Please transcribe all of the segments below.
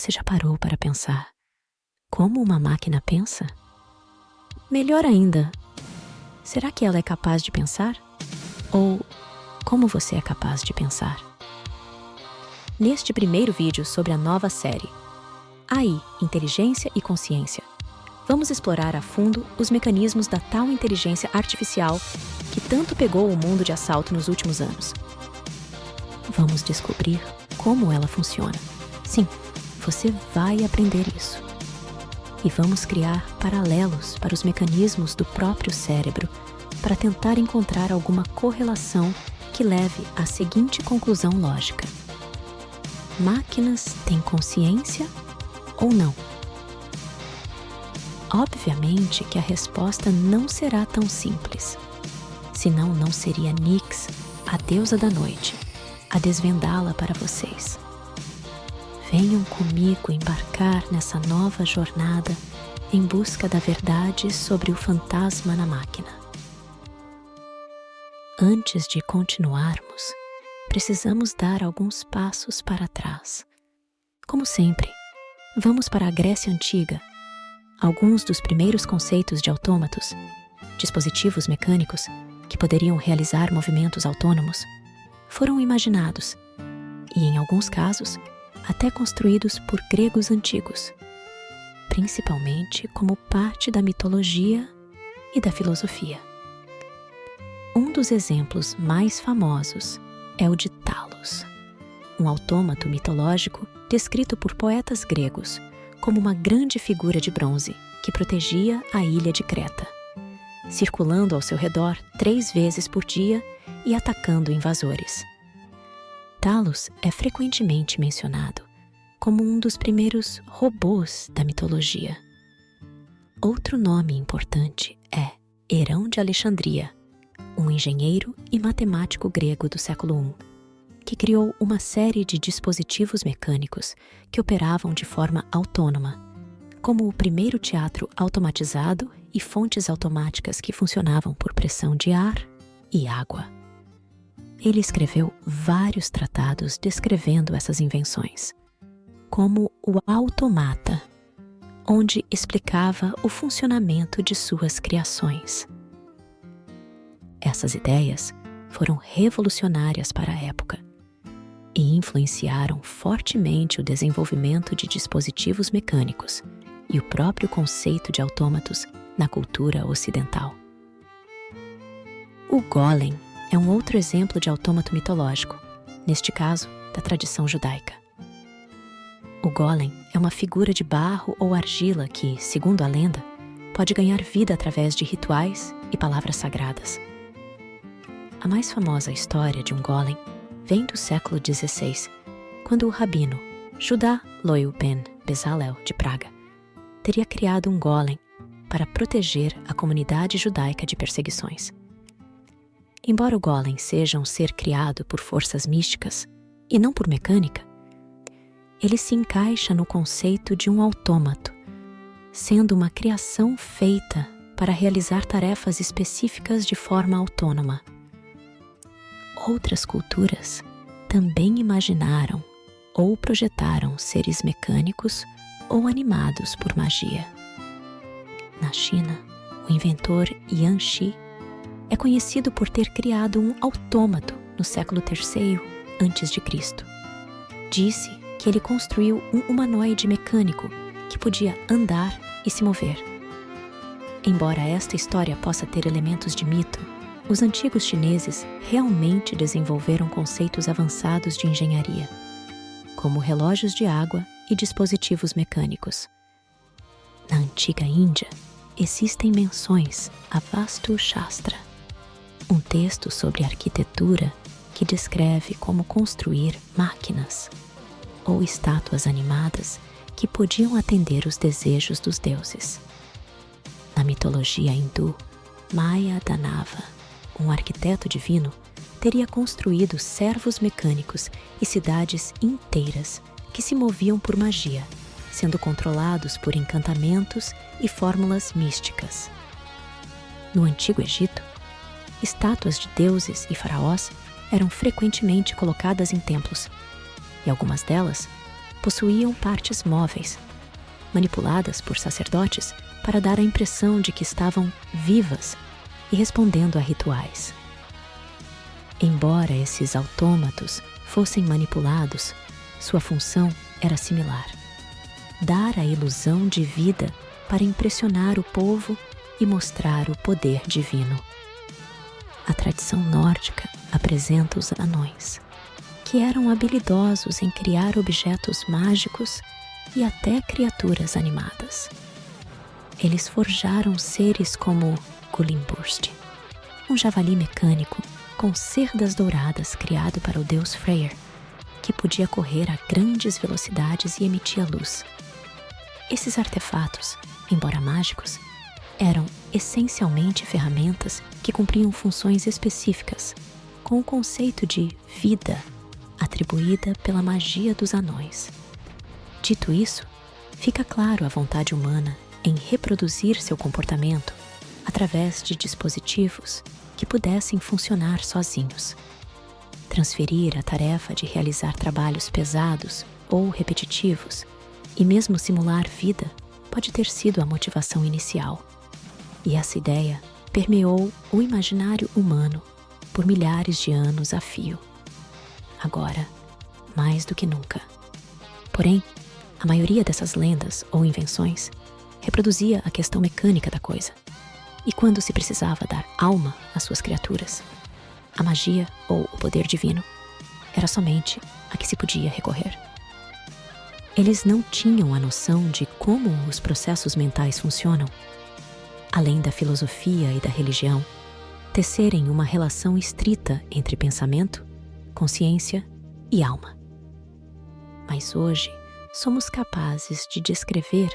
Você já parou para pensar como uma máquina pensa? Melhor ainda, será que ela é capaz de pensar? Ou como você é capaz de pensar? Neste primeiro vídeo sobre a nova série AI, Inteligência e Consciência, vamos explorar a fundo os mecanismos da tal inteligência artificial que tanto pegou o mundo de assalto nos últimos anos. Vamos descobrir como ela funciona. Sim, você vai aprender isso. E vamos criar paralelos para os mecanismos do próprio cérebro para tentar encontrar alguma correlação que leve à seguinte conclusão lógica: máquinas têm consciência ou não? Obviamente que a resposta não será tão simples. Senão não seria Nyx, a deusa da noite, a desvendá-la para vocês. Venham comigo embarcar nessa nova jornada em busca da verdade sobre o fantasma na máquina. Antes de continuarmos, precisamos dar alguns passos para trás. Como sempre, vamos para a Grécia Antiga. Alguns dos primeiros conceitos de autômatos, dispositivos mecânicos que poderiam realizar movimentos autônomos, foram imaginados e, em alguns casos, até construídos por gregos antigos, principalmente como parte da mitologia e da filosofia. Um dos exemplos mais famosos é o de Talos, um autômato mitológico descrito por poetas gregos como uma grande figura de bronze que protegia a ilha de Creta, circulando ao seu redor 3 vezes por dia e atacando invasores. Talos é frequentemente mencionado como um dos primeiros robôs da mitologia. Outro nome importante é Herão de Alexandria, um engenheiro e matemático grego do século I, que criou uma série de dispositivos mecânicos que operavam de forma autônoma, como o primeiro teatro automatizado e fontes automáticas que funcionavam por pressão de ar e água. Ele escreveu vários tratados descrevendo essas invenções, como o Automata, onde explicava o funcionamento de suas criações. Essas ideias foram revolucionárias para a época e influenciaram fortemente o desenvolvimento de dispositivos mecânicos e o próprio conceito de autômatos na cultura ocidental. O Golem é um outro exemplo de autômato mitológico, neste caso, da tradição judaica. O Golem é uma figura de barro ou argila que, segundo a lenda, pode ganhar vida através de rituais e palavras sagradas. A mais famosa história de um Golem vem do século XVI, quando o rabino Judá Loew ben Bezalel de Praga teria criado um Golem para proteger a comunidade judaica de perseguições. Embora o Golem seja um ser criado por forças místicas e não por mecânica, ele se encaixa no conceito de um autômato, sendo uma criação feita para realizar tarefas específicas de forma autônoma. Outras culturas também imaginaram ou projetaram seres mecânicos ou animados por magia. Na China, o inventor Yan Shi é conhecido por ter criado um autômato no século III a.C. Disse que ele construiu um humanoide mecânico que podia andar e se mover. Embora esta história possa ter elementos de mito, os antigos chineses realmente desenvolveram conceitos avançados de engenharia, como relógios de água e dispositivos mecânicos. Na antiga Índia, existem menções a Vastu Shastra, um texto sobre arquitetura que descreve como construir máquinas ou estátuas animadas que podiam atender os desejos dos deuses. Na mitologia hindu, Maya Danava, um arquiteto divino, teria construído servos mecânicos e cidades inteiras que se moviam por magia, sendo controlados por encantamentos e fórmulas místicas. No Antigo Egito, estátuas de deuses e faraós eram frequentemente colocadas em templos, e algumas delas possuíam partes móveis, manipuladas por sacerdotes para dar a impressão de que estavam vivas e respondendo a rituais. Embora esses autômatos fossem manipulados, sua função era similar: dar a ilusão de vida para impressionar o povo e mostrar o poder divino. A tradição nórdica apresenta os anões, que eram habilidosos em criar objetos mágicos e até criaturas animadas. Eles forjaram seres como Gullinburst, um javali mecânico com cerdas douradas criado para o deus Freyr, que podia correr a grandes velocidades e emitia luz. Esses artefatos, embora mágicos, eram essencialmente ferramentas que cumpriam funções específicas, com o conceito de vida atribuída pela magia dos anões. Dito isso, fica claro a vontade humana em reproduzir seu comportamento através de dispositivos que pudessem funcionar sozinhos. Transferir a tarefa de realizar trabalhos pesados ou repetitivos e mesmo simular vida pode ter sido a motivação inicial. E essa ideia permeou o imaginário humano por milhares de anos a fio. Agora, mais do que nunca. Porém, a maioria dessas lendas ou invenções reproduzia a questão mecânica da coisa. E quando se precisava dar alma às suas criaturas, a magia ou o poder divino era somente a que se podia recorrer. Eles não tinham a noção de como os processos mentais funcionam, além da filosofia e da religião tecerem uma relação estrita entre pensamento, consciência e alma. Mas hoje somos capazes de descrever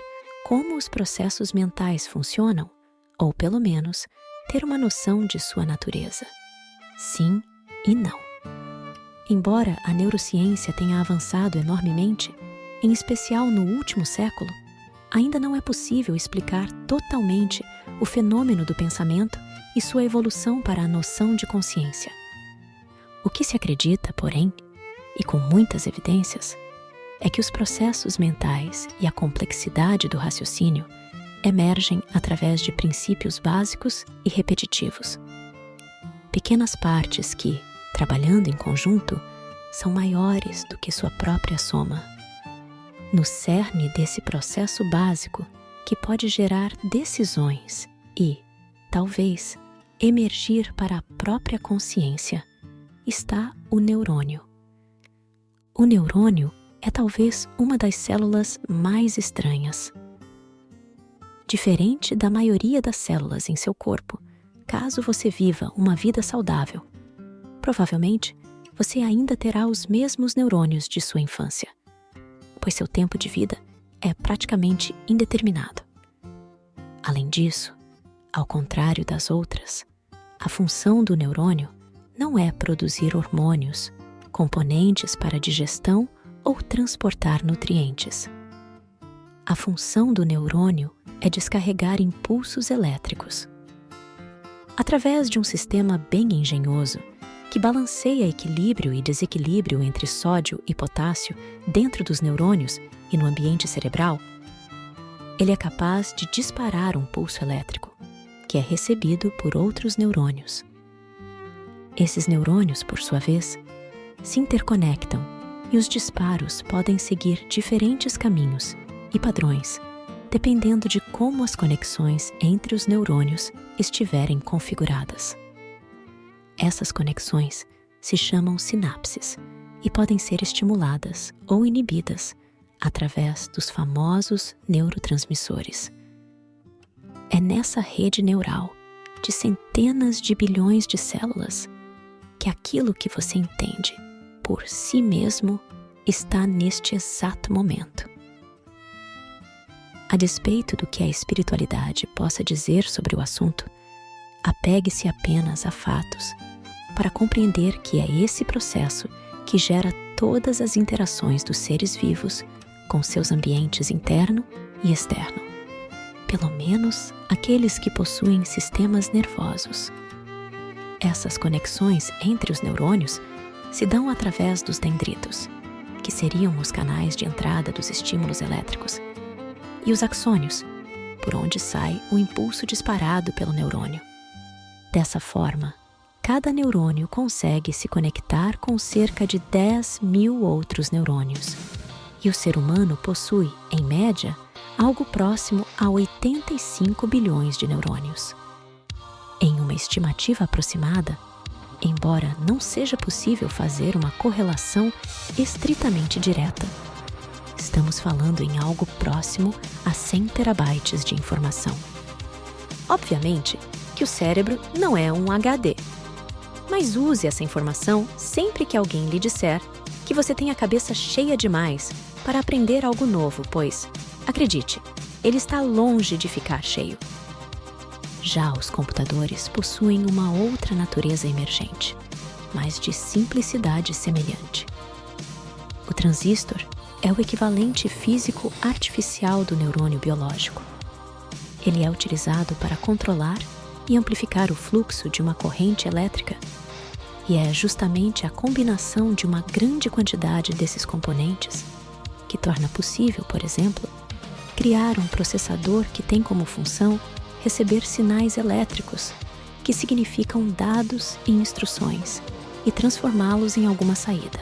como os processos mentais funcionam, ou pelo menos ter uma noção de sua natureza. Sim e não. Embora a neurociência tenha avançado enormemente, em especial no último século, ainda não é possível explicar totalmente o fenômeno do pensamento e sua evolução para a noção de consciência. O que se acredita, porém, e com muitas evidências, é que os processos mentais e a complexidade do raciocínio emergem através de princípios básicos e repetitivos. Pequenas partes que, trabalhando em conjunto, são maiores do que sua própria soma. No cerne desse processo básico, que pode gerar decisões e, talvez, emergir para a própria consciência, está o neurônio. O neurônio é talvez uma das células mais estranhas. Diferente da maioria das células em seu corpo, caso você viva uma vida saudável, provavelmente você ainda terá os mesmos neurônios de sua infância, pois seu tempo de vida é praticamente indeterminado. Além disso, ao contrário das outras, a função do neurônio não é produzir hormônios, componentes para digestão ou transportar nutrientes. A função do neurônio é descarregar impulsos elétricos. Através de um sistema bem engenhoso, que balanceia equilíbrio e desequilíbrio entre sódio e potássio dentro dos neurônios e no ambiente cerebral, ele é capaz de disparar um pulso elétrico, que é recebido por outros neurônios. Esses neurônios, por sua vez, se interconectam e os disparos podem seguir diferentes caminhos e padrões, dependendo de como as conexões entre os neurônios estiverem configuradas. Essas conexões se chamam sinapses e podem ser estimuladas ou inibidas através dos famosos neurotransmissores. É nessa rede neural de centenas de bilhões de células que aquilo que você entende por si mesmo está neste exato momento. A despeito do que a espiritualidade possa dizer sobre o assunto, apegue-se apenas a fatos para compreender que é esse processo que gera todas as interações dos seres vivos com seus ambientes interno e externo, pelo menos aqueles que possuem sistemas nervosos. Essas conexões entre os neurônios se dão através dos dendritos, que seriam os canais de entrada dos estímulos elétricos, e os axônios, por onde sai o impulso disparado pelo neurônio. Dessa forma, cada neurônio consegue se conectar com cerca de 10.000 outros neurônios, e o ser humano possui, em média, algo próximo a 85 bilhões de neurônios. Em uma estimativa aproximada, embora não seja possível fazer uma correlação estritamente direta, estamos falando em algo próximo a 100 terabytes de informação. Obviamente que o cérebro não é um HD, mas use essa informação sempre que alguém lhe disser que você tem a cabeça cheia demais para aprender algo novo, pois, acredite, ele está longe de ficar cheio. Já os computadores possuem uma outra natureza emergente, mas de simplicidade semelhante. O transistor é o equivalente físico artificial do neurônio biológico. Ele é utilizado para controlar e amplificar o fluxo de uma corrente elétrica, e é justamente a combinação de uma grande quantidade desses componentes que torna possível, por exemplo, criar um processador que tem como função receber sinais elétricos, que significam dados e instruções, e transformá-los em alguma saída.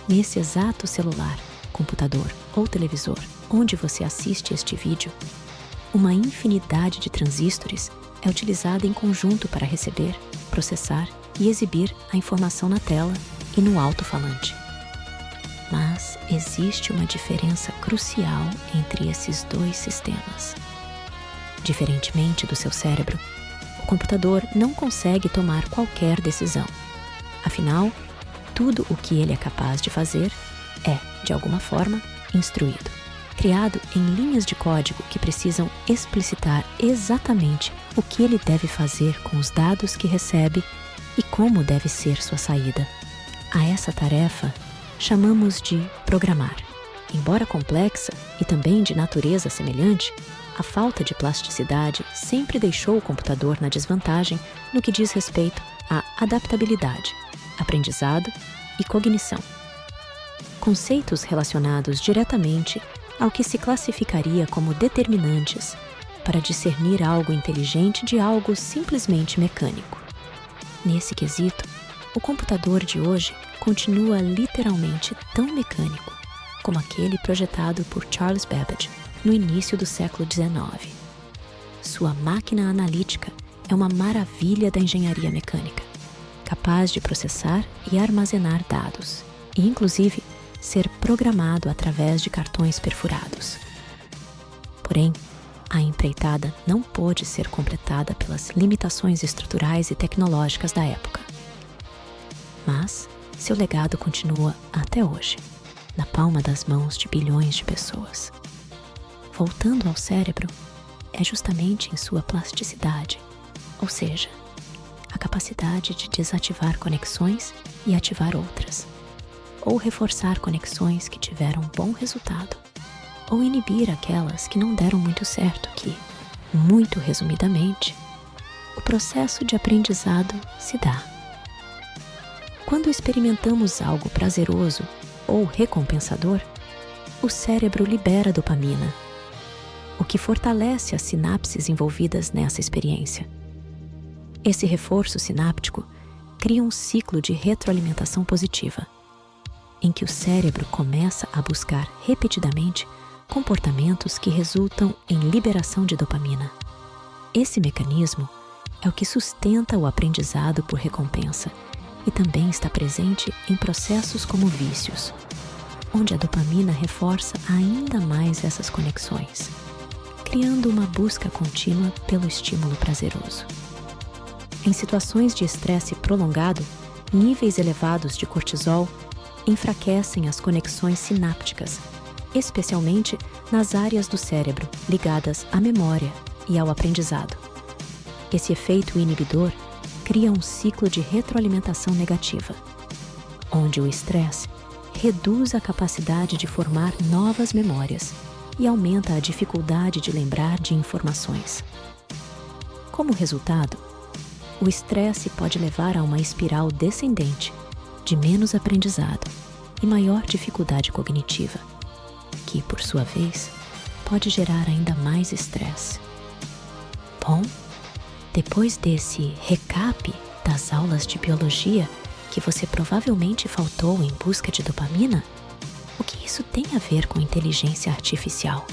Nesse exato celular, computador ou televisor onde você assiste este vídeo, uma infinidade de transistores é utilizada em conjunto para receber, processar e exibir a informação na tela e no alto-falante. Mas existe uma diferença crucial entre esses dois sistemas. Diferentemente do seu cérebro, o computador não consegue tomar qualquer decisão. Afinal, tudo o que ele é capaz de fazer é, de alguma forma, instruído, criado em linhas de código que precisam explicitar exatamente o que ele deve fazer com os dados que recebe e como deve ser sua saída. A essa tarefa chamamos de programar. Embora complexa e também de natureza semelhante, a falta de plasticidade sempre deixou o computador na desvantagem no que diz respeito à adaptabilidade, aprendizado e cognição. Conceitos relacionados diretamente ao que se classificaria como determinantes para discernir algo inteligente de algo simplesmente mecânico. Nesse quesito, o computador de hoje continua literalmente tão mecânico como aquele projetado por Charles Babbage no início do século XIX. Sua máquina analítica é uma maravilha da engenharia mecânica, capaz de processar e armazenar dados, e inclusive ser programado através de cartões perfurados. Porém, a empreitada não pôde ser completada pelas limitações estruturais e tecnológicas da época. Mas seu legado continua até hoje, na palma das mãos de bilhões de pessoas. Voltando ao cérebro, é justamente em sua plasticidade, ou seja, a capacidade de desativar conexões e ativar outras, ou reforçar conexões que tiveram bom resultado, ou inibir aquelas que não deram muito certo, que, muito resumidamente, o processo de aprendizado se dá. Quando experimentamos algo prazeroso ou recompensador, o cérebro libera dopamina, o que fortalece as sinapses envolvidas nessa experiência. Esse reforço sináptico cria um ciclo de retroalimentação positiva, em que o cérebro começa a buscar repetidamente comportamentos que resultam em liberação de dopamina. Esse mecanismo é o que sustenta o aprendizado por recompensa e também está presente em processos como vícios, onde a dopamina reforça ainda mais essas conexões, criando uma busca contínua pelo estímulo prazeroso. Em situações de estresse prolongado, níveis elevados de cortisol enfraquecem as conexões sinápticas, especialmente nas áreas do cérebro ligadas à memória e ao aprendizado. Esse efeito inibidor cria um ciclo de retroalimentação negativa, onde o estresse reduz a capacidade de formar novas memórias e aumenta a dificuldade de lembrar de informações. Como resultado, o estresse pode levar a uma espiral descendente de menos aprendizado, e maior dificuldade cognitiva, que, por sua vez, pode gerar ainda mais estresse. Bom, depois desse recap das aulas de biologia que você provavelmente faltou em busca de dopamina, o que isso tem a ver com inteligência artificial?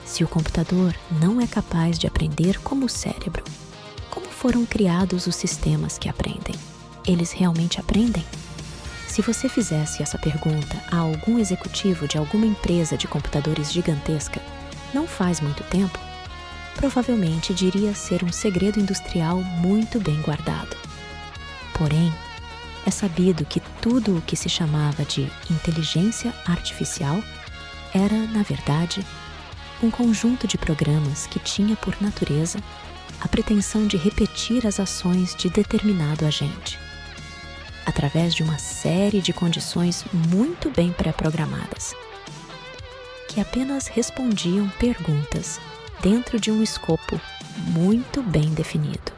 Se o computador não é capaz de aprender como o cérebro, como foram criados os sistemas que aprendem? Eles realmente aprendem? Se você fizesse essa pergunta a algum executivo de alguma empresa de computadores gigantesca, não faz muito tempo, provavelmente diria ser um segredo industrial muito bem guardado. Porém, é sabido que tudo o que se chamava de inteligência artificial era, na verdade, um conjunto de programas que tinha por natureza a pretensão de repetir as ações de determinado agente, através de uma série de condições muito bem pré-programadas, que apenas respondiam perguntas dentro de um escopo muito bem definido.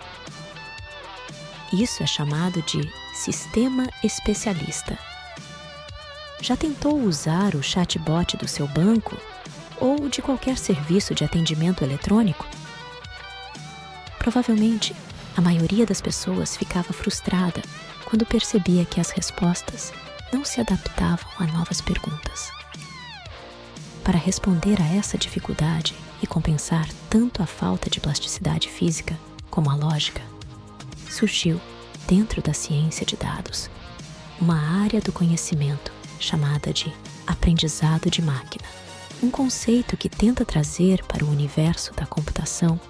Isso é chamado de sistema especialista. Já tentou usar o chatbot do seu banco ou de qualquer serviço de atendimento eletrônico? Provavelmente, a maioria das pessoas ficava frustrada quando percebia que as respostas não se adaptavam a novas perguntas. Para responder a essa dificuldade e compensar tanto a falta de plasticidade física como a lógica, surgiu, dentro da ciência de dados, uma área do conhecimento chamada de aprendizado de máquina, um conceito que tenta trazer para o universo da computação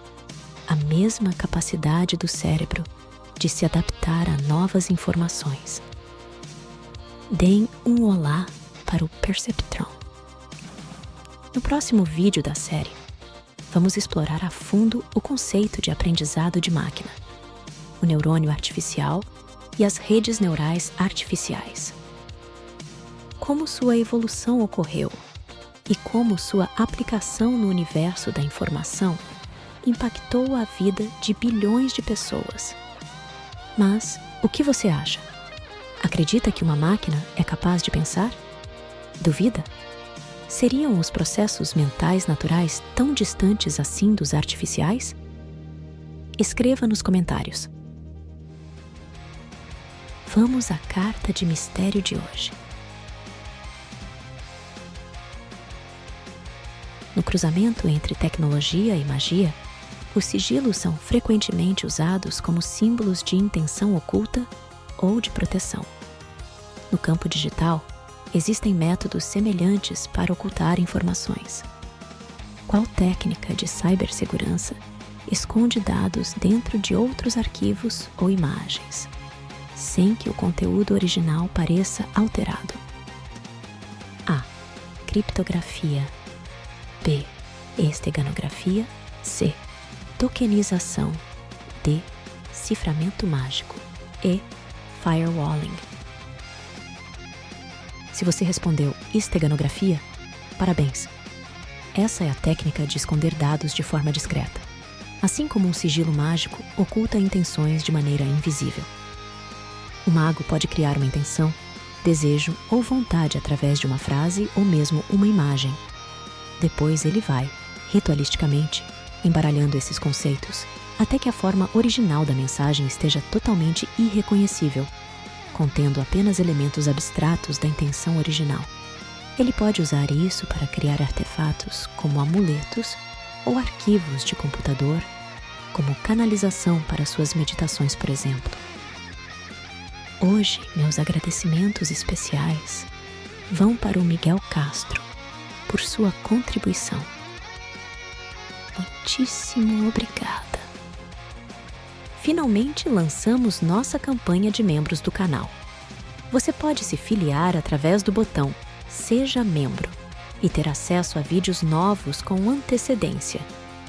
a mesma capacidade do cérebro de se adaptar a novas informações. Deem um olá para o perceptron. No próximo vídeo da série, vamos explorar a fundo o conceito de aprendizado de máquina, o neurônio artificial e as redes neurais artificiais. Como sua evolução ocorreu e como sua aplicação no universo da informação impactou a vida de bilhões de pessoas. Mas o que você acha? Acredita que uma máquina é capaz de pensar? Duvida? Seriam os processos mentais naturais tão distantes assim dos artificiais? Escreva nos comentários. Vamos à carta de mistério de hoje. No cruzamento entre tecnologia e magia, os sigilos são frequentemente usados como símbolos de intenção oculta ou de proteção. No campo digital, existem métodos semelhantes para ocultar informações. Qual técnica de cibersegurança esconde dados dentro de outros arquivos ou imagens, sem que o conteúdo original pareça alterado? A. Criptografia. B. Esteganografia. C. Tokenização. D. Ciframento mágico. E. Firewalling. Se você respondeu esteganografia, parabéns! Essa é a técnica de esconder dados de forma discreta. Assim como um sigilo mágico oculta intenções de maneira invisível. O mago pode criar uma intenção, desejo ou vontade através de uma frase ou mesmo uma imagem. Depois ele vai, ritualisticamente, embaralhando esses conceitos, até que a forma original da mensagem esteja totalmente irreconhecível, contendo apenas elementos abstratos da intenção original. Ele pode usar isso para criar artefatos como amuletos ou arquivos de computador, como canalização para suas meditações, por exemplo. Hoje, meus agradecimentos especiais vão para o Miguel Castro por sua contribuição. Muitíssimo obrigada! Finalmente lançamos nossa campanha de membros do canal. Você pode se filiar através do botão Seja Membro e ter acesso a vídeos novos com antecedência,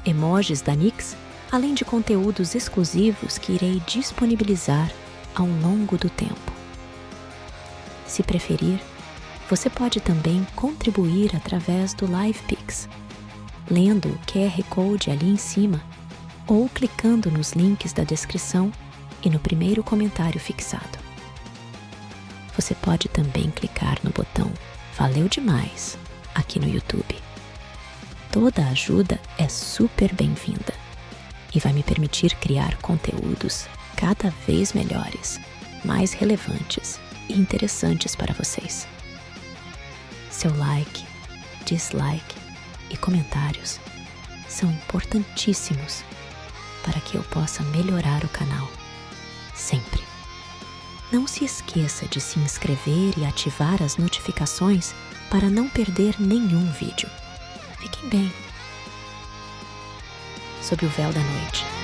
emojis da Nix, além de conteúdos exclusivos que irei disponibilizar ao longo do tempo. Se preferir, você pode também contribuir através do LivePix, lendo o QR Code ali em cima ou clicando nos links da descrição e no primeiro comentário fixado. Você pode também clicar no botão Valeu demais aqui no YouTube. Toda ajuda é super bem-vinda e vai me permitir criar conteúdos cada vez melhores, mais relevantes e interessantes para vocês. Seu like, dislike e comentários são importantíssimos para que eu possa melhorar o canal, sempre. Não se esqueça de se inscrever e ativar as notificações para não perder nenhum vídeo. Fiquem bem. Sob o véu da noite.